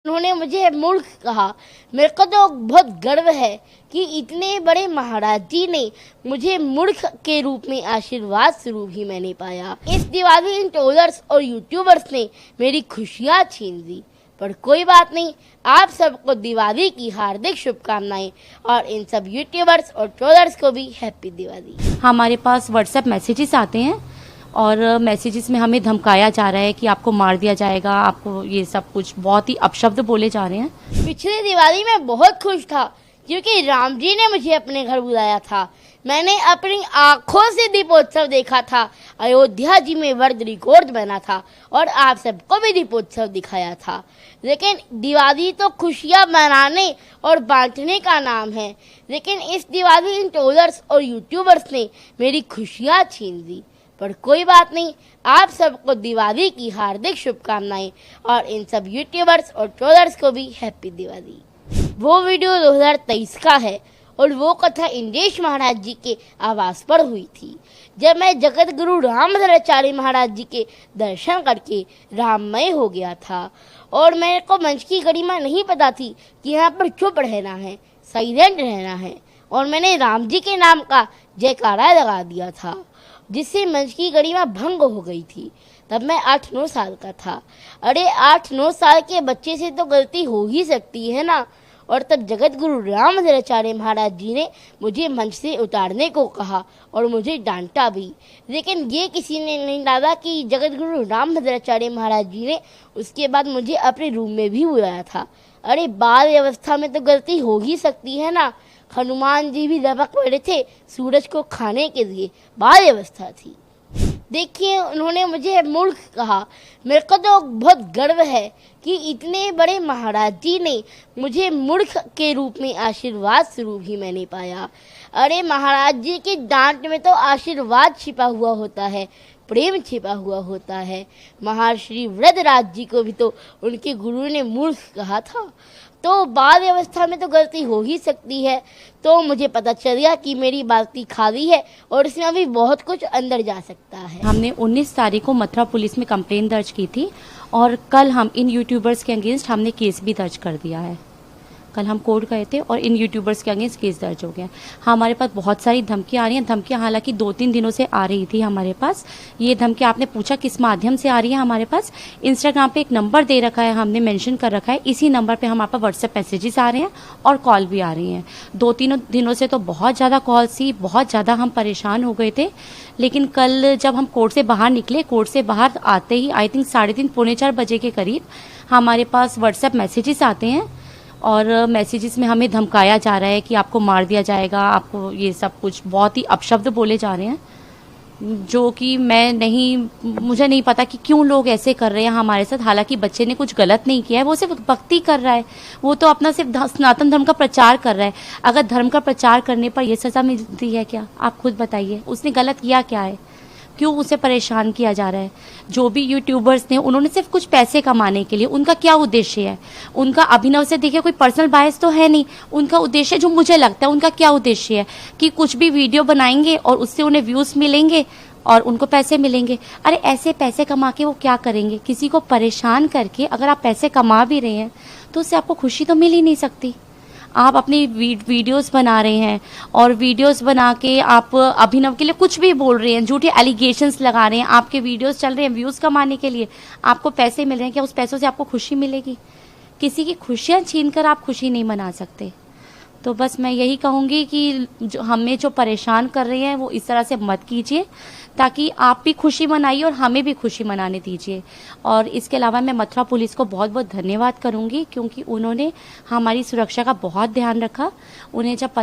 उन्होंने मुझे मूर्ख कहा। मेरे को तो बहुत गर्व है कि इतने बड़े महाराज जी ने मुझे मूर्ख के रूप में आशीर्वाद स्वरूप ही मैंने पाया। इस दिवाली इन ट्रोलर्स और यूट्यूबर्स ने मेरी खुशियाँ छीन ली, पर कोई बात नहीं। आप सबको दिवाली की हार्दिक शुभकामनाएं और इन सब यूट्यूबर्स और ट्रोलर्स को भी हैप्पी दिवाली। हमारे पास व्हाट्सएप मैसेजेस आते हैं और मैसेजेस में हमें धमकाया जा रहा है कि आपको मार दिया जाएगा, आपको ये सब कुछ बहुत ही अपशब्द बोले जा रहे हैं। पिछली दिवाली में बहुत खुश था क्योंकि राम जी ने मुझे अपने घर बुलाया था। मैंने अपनी आंखों से दीपोत्सव देखा था। अयोध्या जी में वर्ल्ड रिकॉर्ड बना था और आप सबको भी दीपोत्सव दिखाया था। लेकिन दिवाली तो खुशियां मनाने और बांटने का नाम है, लेकिन इस दिवाली इन ट्रोलर्स और यूट्यूबर्स ने मेरी खुशियां छीन ली, पर कोई बात नहीं। आप सबको दिवाली की हार्दिक शुभकामनाएं और इन सब यूट्यूबर्स और ट्रोलर्स को भी हैप्पी दिवाली। वो वीडियो 2023 का है और वो कथा इंदेश महाराज जी के आवास पर हुई थी, जब मैं जगत गुरु रामभद्राचार्य महाराज जी के दर्शन करके राममय हो गया था। और मेरे को मंच की गरिमा नहीं पता थी कि यहाँ पर चुप रहना है, साइलेंट रहना है, और मैंने राम जी के नाम का जयकारा लगा दिया था, जिससे मंच की गरिमा भंग हो गई थी। तब मैं 8-9 साल का था। अरे 8-9 साल के बच्चे से तो गलती हो ही सकती है ना। और तब जगत गुरु रामभद्राचार्य महाराज जी ने मुझे मंच से उतारने को कहा और मुझे डांटा भी, लेकिन ये किसी ने नहीं डाला कि जगत गुरु रामभद्राचार्य महाराज जी ने उसके बाद मुझे अपने रूम में भी बुलाया था। अरे बाल अवस्था में तो गलती हो ही सकती है ना। हनुमान जी भी लपक पड़े थे सूरज को खाने के लिए, बाल अवस्था थी। देखिए, उन्होंने मुझे मूर्ख कहा। मेरे को तो बहुत गर्व है कि इतने बड़े महाराज जी ने मुझे मूर्ख के रूप में आशीर्वाद स्वरूप ही मैंने पाया। अरे महाराज जी की डांट में तो आशीर्वाद छिपा हुआ होता है, प्रेम छिपा हुआ होता है। महर्षि वृद्धराज जी को भी तो उनके गुरु ने मूर्ख कहा था। तो बाल अवस्था में तो गलती हो ही सकती है। तो मुझे पता चल गया कि मेरी बाल्टी खाली है और इसमें अभी बहुत कुछ अंदर जा सकता है। हमने 19 तारीख को मथुरा पुलिस में कंप्लेंट दर्ज की थी और कल हम इन यूट्यूबर्स के अगेंस्ट हमने केस भी दर्ज कर दिया है। कल हम कोर्ट गए थे और इन यूट्यूबर्स के अगेंस्ट केस दर्ज हो गया। हमारे पास बहुत सारी धमकियाँ आ रही हैं। धमकियाँ हालांकि 2-3 दिनों से आ रही थी हमारे पास। ये धमकी आपने पूछा किस माध्यम से आ रही है। हमारे पास इंस्टाग्राम पे एक नंबर दे रखा है, हमने मेंशन कर रखा है। इसी नंबर पे हमारे पास व्हाट्सएप मैसेजेस आ रहे हैं और कॉल भी आ रही हैं। 2-3 दिनों से तो बहुत ज़्यादा कॉल्स थी, बहुत ज़्यादा हम परेशान हो गए थे। लेकिन कल जब हम कोर्ट से बाहर निकले, कोर्ट से बाहर आते ही आई थिंक 3:30-4 बजे के करीब हमारे पास व्हाट्सएप मैसेजेस आते हैं और मैसेजेस में हमें धमकाया जा रहा है कि आपको मार दिया जाएगा, आपको ये सब कुछ बहुत ही अपशब्द बोले जा रहे हैं, जो कि मुझे नहीं पता कि क्यों लोग ऐसे कर रहे हैं हमारे साथ। हालांकि बच्चे ने कुछ गलत नहीं किया है, वो सिर्फ भक्ति कर रहा है, वो तो अपना सिर्फ सनातन धर्म का प्रचार कर रहा है। अगर धर्म का प्रचार करने पर यह सजा मिलती है क्या? आप खुद बताइए, उसने गलत किया क्या है? क्यों उसे परेशान किया जा रहा है? जो भी यूट्यूबर्स ने, उन्होंने सिर्फ कुछ पैसे कमाने के लिए, उनका क्या उद्देश्य है? उनका अभिनव से देखिए कोई पर्सनल बायस तो है नहीं। उनका उद्देश्य जो मुझे लगता है, उनका क्या उद्देश्य है कि कुछ भी वीडियो बनाएंगे और उससे उन्हें व्यूज मिलेंगे और उनको पैसे मिलेंगे। अरे ऐसे पैसे कमा के वो क्या करेंगे? किसी को परेशान करके अगर आप पैसे कमा भी रहे हैं तो उससे आपको खुशी तो मिल ही नहीं सकती। आप अपनी वीडियोस बना रहे हैं और वीडियोस बना के आप अभिनव के लिए कुछ भी बोल रहे हैं, झूठे एलिगेशंस लगा रहे हैं, आपके वीडियोस चल रहे हैं व्यूज कमाने के लिए, आपको पैसे मिल रहे हैं। क्या उस पैसों से आपको खुशी मिलेगी? किसी की खुशियां छीनकर आप खुशी नहीं मना सकते। तो बस मैं यही कहूँगी कि हमें जो परेशान कर रहे हैं वो इस तरह से मत कीजिए, ताकि आप भी खुशी मनाइए और हमें भी खुशी मनाने दीजिए। और इसके अलावा मैं मथुरा पुलिस को बहुत बहुत धन्यवाद करूँगी, क्योंकि उन्होंने हमारी सुरक्षा का बहुत ध्यान रखा। उन्हें जब पता